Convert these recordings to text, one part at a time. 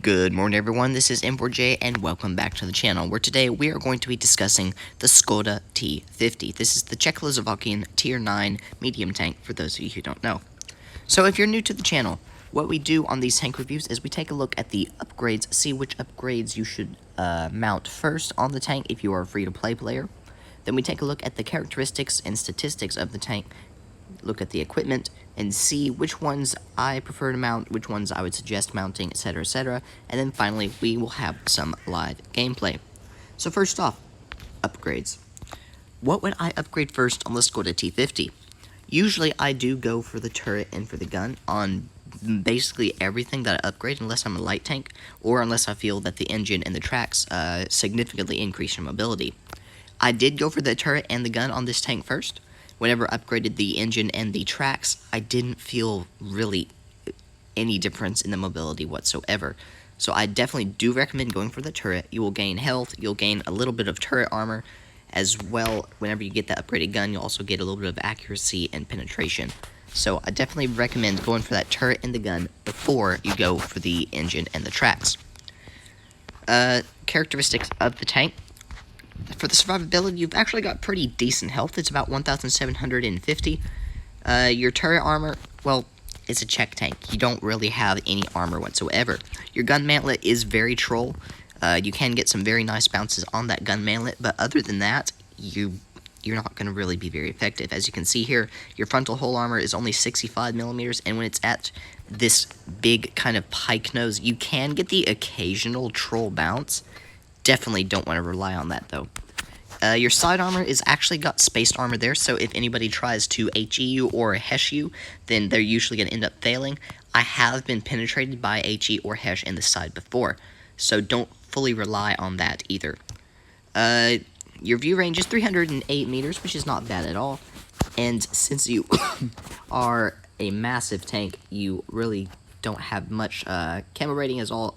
Good morning everyone, this is M4J and welcome back to the channel, where today we are going to be discussing the Škoda T50. This is the Czechoslovakian Tier 9 medium tank, for those of you who don't know. So if you're new to the channel, what we do on these tank reviews is we take a look at the upgrades, see which upgrades you should mount first on the tank if you are a free-to-play player. Then we take a look at the characteristics and statistics of the tank, look at the equipment, and see which ones I prefer to mount, which ones I would suggest mounting, etc, etc. And then finally, we will have some live gameplay. So first off, upgrades. What would I upgrade first on the Škoda T50? Usually I do go for the turret and for the gun on basically everything that I upgrade, unless I'm a light tank, or unless I feel that the engine and the tracks significantly increase your mobility. I did go for the turret and the gun on this tank first. Whenever I upgraded the engine and the tracks, I didn't feel really any difference in the mobility whatsoever. So I definitely do recommend going for the turret. You will gain health, you'll gain a little bit of turret armor, as well. Whenever you get that upgraded gun, you'll also get a little bit of accuracy and penetration. So I definitely recommend going for that turret and the gun before you go for the engine and the tracks. Characteristics of the tank. For the survivability, you've actually got pretty decent health. It's about 1,750. Your turret armor, well, it's a Czech tank. You don't really have any armor whatsoever. Your gun mantlet is very troll. You can get some very nice bounces on that gun mantlet, but other than that, you're not going to really be very effective. As you can see here, your frontal hull armor is only 65 millimeters, and when it's at this big kind of pike nose, you can get the occasional troll bounce. Definitely don't want to rely on that, though. Your side armor is actually got spaced armor there, so if anybody tries to HE you or HESH you, then they're usually going to end up failing. I have been penetrated by HE or HESH in the side before, so don't fully rely on that either. Your view range is 308 meters, which is not bad at all, and since you are a massive tank, you really don't have much camo rating at all.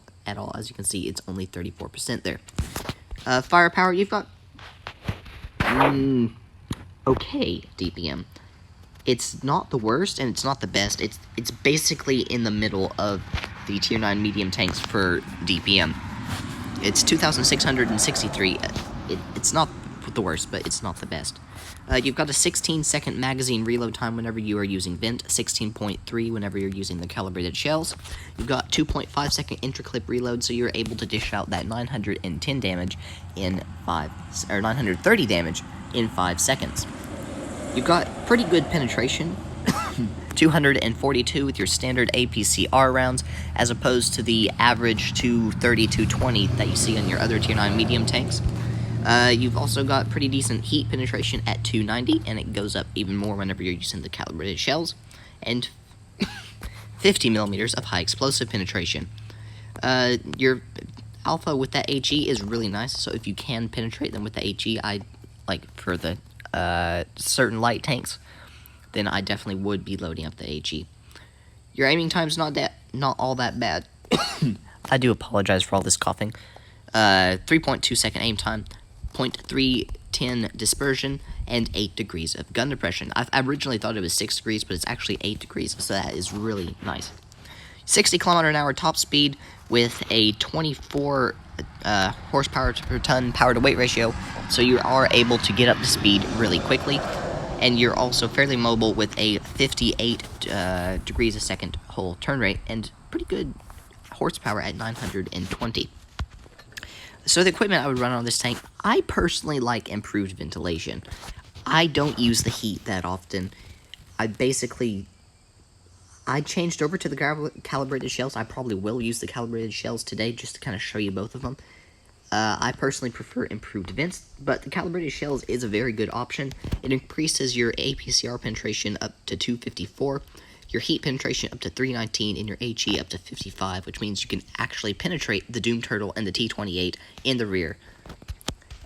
As you can see, it's only 34% there. Firepower, you've got okay DPM. It's not the worst and it's not the best. It's basically in the middle of the Tier 9 medium tanks for DPM. It's 2,663. It's not the worst, but it's not the best. You've got a 16-second magazine reload time whenever you are using Vent, 16.3 whenever you're using the Calibrated Shells. You've got 2.5-second intraclip reload, so you're able to dish out that 910 damage in 930 damage in 5 seconds. You've got pretty good penetration, 242 with your standard APCR rounds, as opposed to the average 230, 220 that you see on your other Tier 9 medium tanks. You've also got pretty decent heat penetration at 290, and it goes up even more whenever you're using the Calibrated Shells, and 50 millimeters of high explosive penetration. Your alpha with that HE is really nice, so if you can penetrate them with the HE, for the certain light tanks, then I definitely would be loading up the HE. Your aiming time's not all that bad. I do apologize for all this coughing. 3.2 second aim time, 0.310 dispersion, and 8 degrees of gun depression. I originally thought it was 6 degrees, but it's actually 8 degrees, so that is really nice. 60 km/h top speed with a 24 horsepower per ton power to weight ratio, so you are able to get up to speed really quickly, and you're also fairly mobile with a 58 degrees a second hull turn rate, and pretty good horsepower at 920. So the equipment I would run on this tank, I personally like improved ventilation. I don't use the heat that often. I changed over to the Calibrated Shells. I probably will use the Calibrated Shells today just to kind of show you both of them. I personally prefer improved vents, but the Calibrated Shells is a very good option. It increases your APCR penetration up to 254, your heat penetration up to 319, and your HE up to 55, which means you can actually penetrate the Doom Turtle and the T28 in the rear.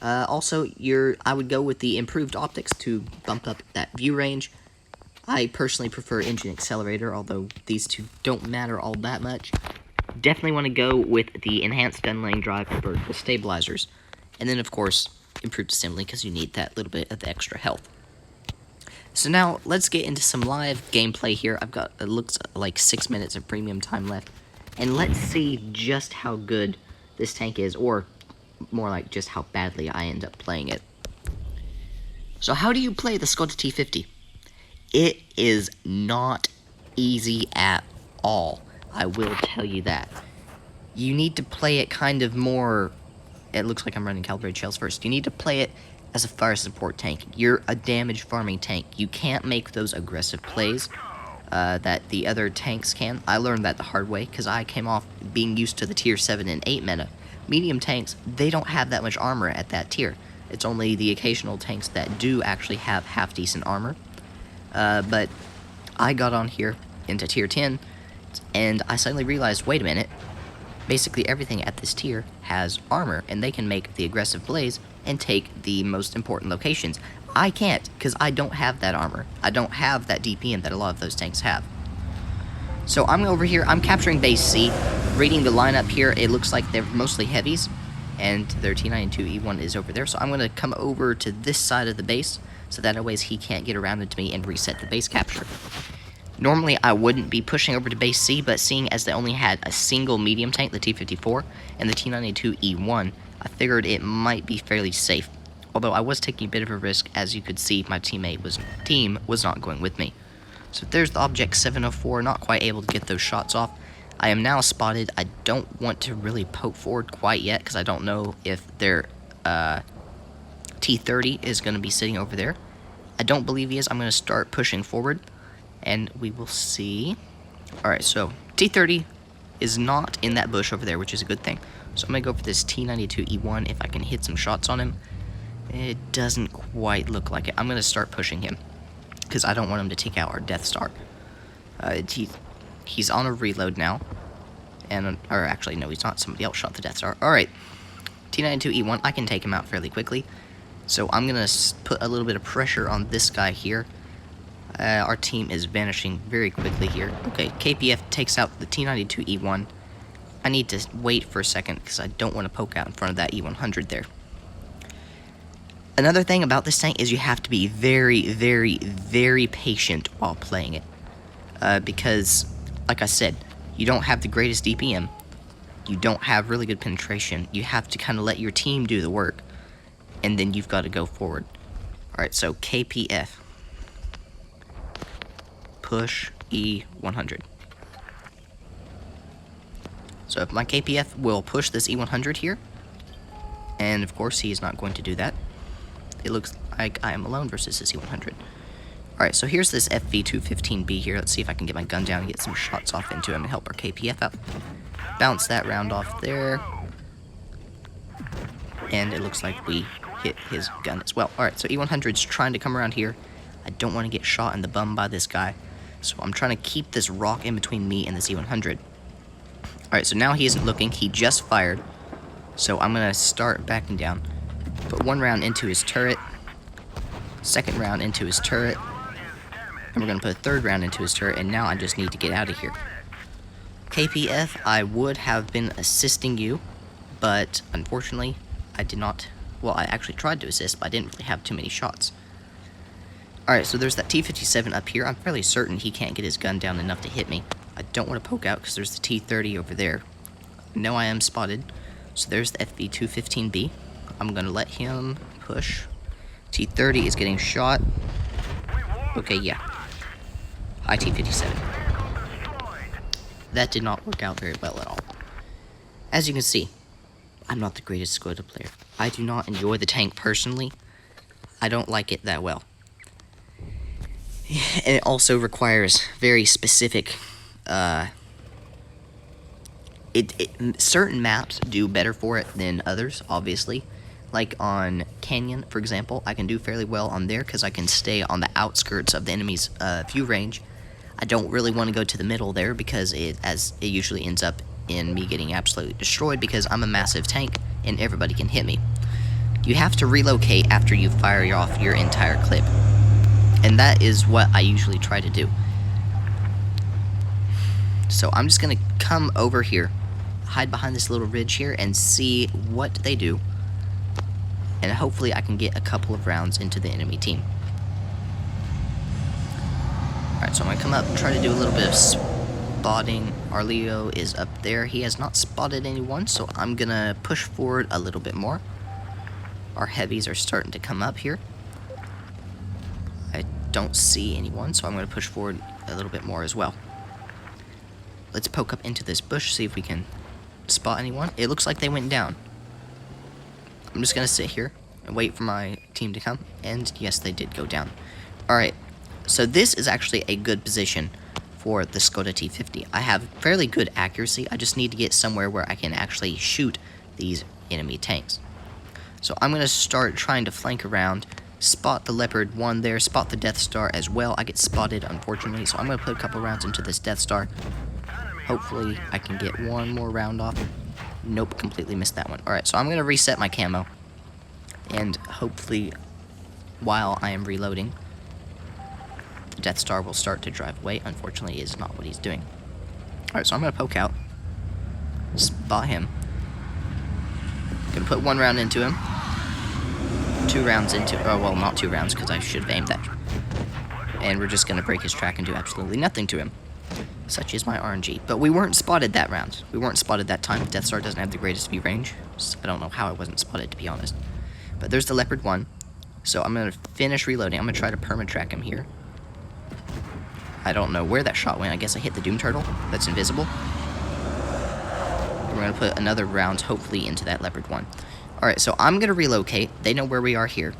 Also, I would go with the improved optics to bump up that view range. I personally prefer engine accelerator, although these two don't matter all that much. Definitely want to go with the enhanced gun lane drive for the stabilizers. And then, of course, improved assembly, because you need that little bit of the extra health. So now, let's get into some live gameplay here. I've got, it looks like 6 minutes of premium time left. And let's see just how good this tank is, or more like just how badly I end up playing it. So how do you play the Škoda T50? It is not easy at all. I will tell you that. You need to play it kind of more... It looks like I'm running Calibrated Shells first. You need to play it as a fire support tank. You're a damage farming tank. You can't make those aggressive plays that the other tanks can. I learned that the hard way because I came off being used to the tier 7 and 8 meta. Medium tanks, they don't have that much armor at that tier. It's only the occasional tanks that do actually have half-decent armor. But I got on here into tier 10, and I suddenly realized, wait a minute, basically everything at this tier has armor, and they can make the aggressive plays and take the most important locations. I can't, because I don't have that armor. I don't have that DPM that a lot of those tanks have. So I'm over here, I'm capturing base C. Reading the lineup here, it looks like they're mostly heavies, and their T92E1 is over there. So I'm going to come over to this side of the base, so that ways he can't get around into me and reset the base capture. Normally I wouldn't be pushing over to base C, but seeing as they only had a single medium tank, the T54, and the T92E1, I figured it might be fairly safe. Although I was taking a bit of a risk, as you could see, my team was not going with me. So there's the Object 704, not quite able to get those shots off. I am now spotted. I don't want to really poke forward quite yet, because I don't know if their T30 is going to be sitting over there. I don't believe he is. I'm going to start pushing forward, and we will see. Alright, so T30 is not in that bush over there, which is a good thing. So I'm going to go for this T92E1 if I can hit some shots on him. It doesn't quite look like it. I'm going to start pushing him, because I don't want him to take out our Death Star. He's on a reload now. Or actually, no, he's not. Somebody else shot the Death Star. Alright, T92E1, I can take him out fairly quickly. So I'm going to put a little bit of pressure on this guy here. Our team is vanishing very quickly here. Okay, KPF takes out the T92E1. I need to wait for a second because I don't want to poke out in front of that E100 there. Another thing about this tank is you have to be very, very, very patient while playing it. Because, like I said, you don't have the greatest DPM. You don't have really good penetration. You have to kind of let your team do the work. And then you've got to go forward. Alright, so KPF. Push E100. So if my KPF will push this E100 here. And of course he is not going to do that. It looks like I am alone versus this E100. Alright, so here's this FV215B here. Let's see if I can get my gun down and get some shots off into him and help our KPF out. Bounce that round off there. And it looks like we hit his gun as well. Alright, so E100's trying to come around here. I don't want to get shot in the bum by this guy. So I'm trying to keep this rock in between me and this E100. Alright, so now he isn't looking. He just fired. So I'm going to start backing down. Put one round into his turret. Second round into his turret. And we're going to put a third round into his turret. And now I just need to get out of here. KPF, I would have been assisting you. But unfortunately, I did not. Well, I actually tried to assist, but I didn't really have too many shots. Alright, so there's that T57 up here. I'm fairly certain he can't get his gun down enough to hit me. I don't want to poke out because there's the T30 over there. I know I am spotted. So there's the FV215B. I'm going to let him push. T30 is getting shot. Okay, yeah. Hi, T57. That did not work out very well at all. As you can see, I'm not the greatest Škoda player. I do not enjoy the tank personally. I don't like it that well. And it also requires very specific, certain maps do better for it than others, obviously. Like on Canyon, for example, I can do fairly well on there because I can stay on the outskirts of the enemy's view range. I don't really want to go to the middle there because it usually ends up in me getting absolutely destroyed because I'm a massive tank and everybody can hit me. You have to relocate after you fire off your entire clip. And that is what I usually try to do. So I'm just going to come over here, hide behind this little ridge here, and see what they do. And hopefully I can get a couple of rounds into the enemy team. Alright, so I'm going to come up and try to do a little bit of spotting. Our Leo is up there. He has not spotted anyone, so I'm gonna push forward a little bit more. Our heavies are starting to come up here. I don't see anyone, so I'm gonna push forward a little bit more as well. Let's poke up into this bush, see if we can spot anyone. It looks like they went down. I'm just gonna sit here and wait for my team to come, and yes, they did go down. Alright, so this is actually a good position for the Škoda T50. I have fairly good accuracy. I just need to get somewhere where I can actually shoot these enemy tanks. So I'm going to start trying to flank around, spot the Leopard 1 there, spot the Death Star as well. I get spotted, unfortunately, so I'm going to put a couple rounds into this Death Star. Hopefully I can get one more round off. Nope, completely missed that one. Alright, so I'm going to reset my camo, and hopefully while I am reloading, the Death Star will start to drive away. Unfortunately, it is not what he's doing. Alright, so I'm going to poke out, spot him. Gonna put one round into him. 2 rounds into, oh well, not 2 rounds because I should have aimed that. And we're just gonna break his track and do absolutely nothing to him. Such is my RNG. But we weren't spotted that round. We weren't spotted that time. Death Star doesn't have the greatest view range. So I don't know how I wasn't spotted, to be honest. But there's the Leopard 1. So I'm gonna finish reloading. I'm gonna try to perma-track him here. I don't know where that shot went. I guess I hit the Doom Turtle. That's invisible. We're going to put another round, hopefully, into that Leopard 1. Alright, so I'm going to relocate. They know where we are here.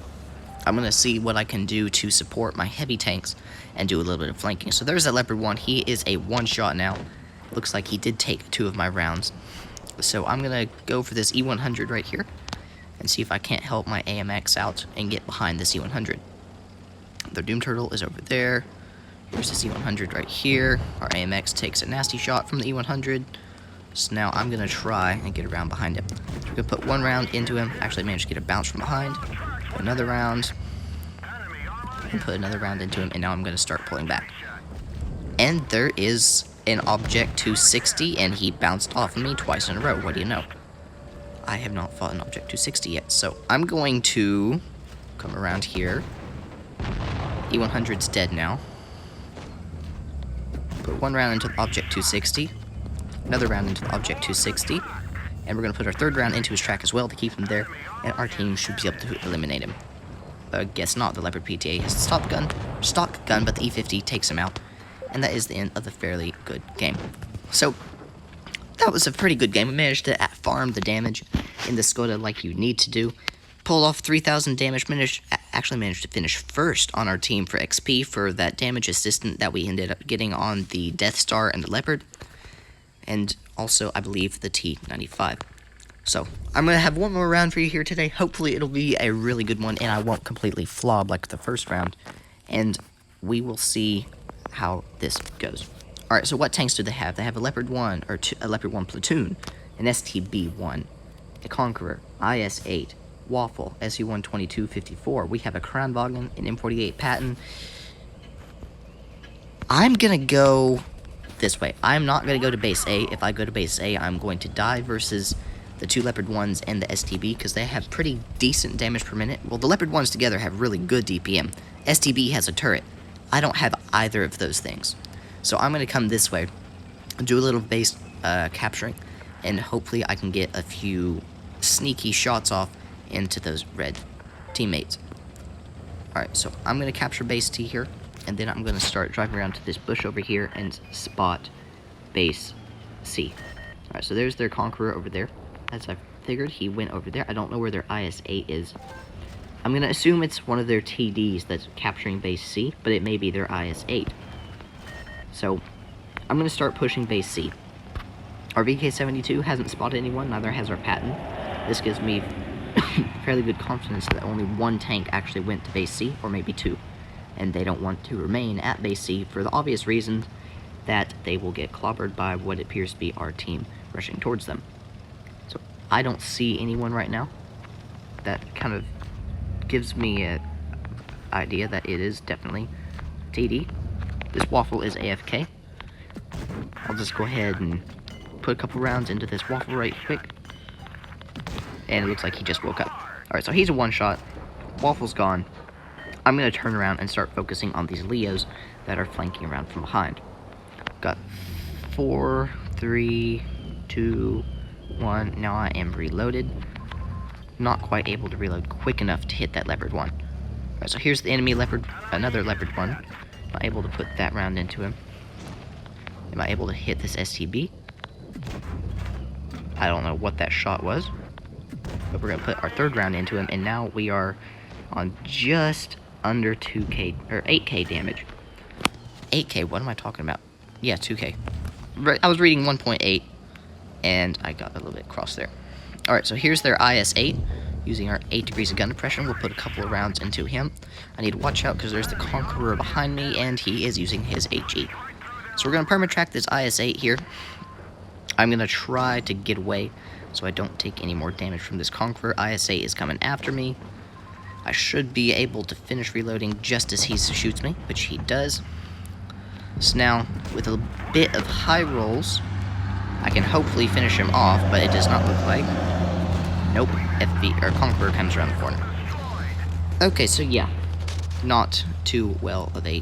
I'm going to see what I can do to support my heavy tanks and do a little bit of flanking. So there's that Leopard 1. He is a one-shot now. Looks like he did take 2 of my rounds. So I'm going to go for this E100 right here and see if I can't help my AMX out and get behind this E100. The Doom Turtle is over there. Here's this E100 right here. Our AMX takes a nasty shot from the E100. So now I'm going to try and get around behind him. So we're going to put 1 round into him. Actually managed to get a bounce from behind. Another round. And put another round into him. And now I'm going to start pulling back. And there is an Object 260. And he bounced off of me twice in a row. What do you know? I have not fought an Object 260 yet. So I'm going to come around here. E100's dead now. Put 1 round into the Object 260. Another round into the Object 260, and we're going to put our 3rd round into his track as well to keep him there, and our team should be able to eliminate him. Guess not, the Leopard PTA has the stock gun, but the E50 takes him out, and that is the end of the fairly good game. So, that was a pretty good game. We managed to farm the damage in the Škoda like you need to do, pull off 3,000 damage, actually managed to finish first on our team for XP for that damage assistant that we ended up getting on the Death Star and the Leopard. And also, I believe, the T95. So, I'm going to have one more round for you here today. Hopefully, it'll be a really good one, and I won't completely flop like the first round. And we will see how this goes. Alright, so what tanks do they have? They have a Leopard 1, or a Leopard 1 platoon, an STB-1, a Conqueror, IS-8, Waffle, SU-122-54. We have a Kranwagen, an M48 Patton. I'm going to go this way. I'm not going to go to base A. If I go to base A, I'm going to die versus the 2 Leopard 1s and the STB because they have pretty decent damage per minute. Well, the Leopard 1s together have really good DPM. STB has a turret. I don't have either of those things. So I'm going to come this way, do a little base capturing, and hopefully I can get a few sneaky shots off into those red teammates. Alright, so I'm going to capture base T here. And then I'm going to start driving around to this bush over here and spot base C. Alright, so there's their Conqueror over there. As I figured, he went over there. I don't know where their IS-8 is. I'm going to assume it's one of their TDs that's capturing base C, but it may be their IS-8. So, I'm going to start pushing base C. Our VK-72 hasn't spotted anyone, neither has our Patton. This gives me fairly good confidence that only 1 tank actually went to base C, or maybe 2. And they don't want to remain at base C for the obvious reason that they will get clobbered by what appears to be our team rushing towards them. So I don't see anyone right now. That kind of gives me an idea that it is definitely TD. This Waffle is AFK. I'll just go ahead and put a couple rounds into this Waffle right quick. And it looks like he just woke up. Alright, so he's a one-shot. Waffle's gone. I'm going to turn around and start focusing on these Leos that are flanking around from behind. Got 4, 3, 2, 1. Now I am reloaded. Not quite able to reload quick enough to hit that leopard one. Alright, so here's the enemy leopard, another leopard one. Not able to put that round into him. Am I able to hit this STB? I don't know what that shot was. But we're going to put our third round into him, and now we are on just under 2k, or 8k damage. 8k, what am I talking about? Yeah, 2k. I was reading 1.8, and I got a little bit crossed there. Alright, so here's their IS-8. Using our 8 degrees of gun depression, we'll put a couple of rounds into him. I need to watch out because there's the Conqueror behind me, and he is using his HE. So we're going to permatrack this IS-8 here. I'm going to try to get away so I don't take any more damage from this Conqueror. IS-8 is coming after me. I should be able to finish reloading just as he shoots me, which he does. So now, with a bit of high rolls, I can hopefully finish him off, but it does not look like. Nope, FB, or Conqueror comes around the corner. Okay, so yeah, not too well of a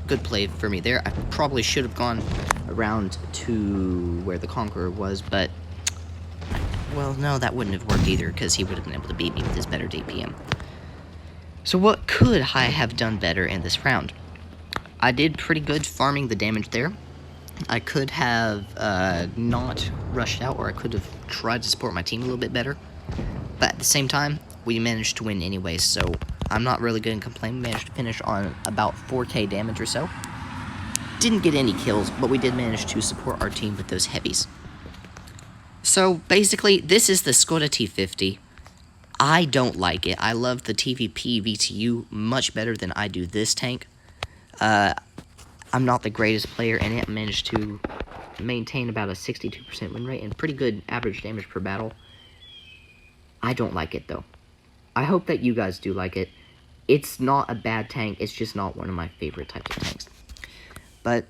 good play for me there. I probably should have gone around to where the Conqueror was, but, well, no, that wouldn't have worked either, because he would have been able to beat me with his better DPM. So what could I have done better in this round? I did pretty good farming the damage there. I could have not rushed out, or I could have tried to support my team a little bit better. But at the same time, we managed to win anyway, so I'm not really going to complain. We managed to finish on about 4k damage or so. Didn't get any kills, but we did manage to support our team with those heavies. So basically, this is the Škoda T50. I don't like it. I love the TVP VTU much better than I do this tank. I'm not the greatest player in it. I managed to maintain about a 62% win rate and pretty good average damage per battle. I don't like it, though. I hope that you guys do like it. It's not a bad tank. It's just not one of my favorite types of tanks. But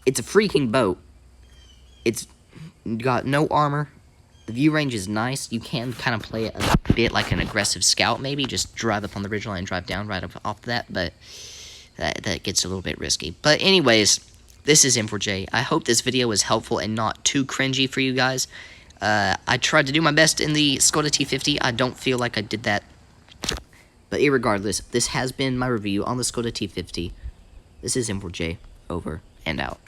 it's a freaking boat. It's got no armor. The view range is nice. You can kind of play it a bit like an aggressive scout, maybe. Just drive up on the ridgeline and drive down right off that, but that gets a little bit risky. But anyways, this is M4J. I hope this video was helpful and not too cringy for you guys. I tried to do my best in the Škoda T50. I don't feel like I did that. But irregardless, this has been my review on the Škoda T50. This is M4J. Over and out.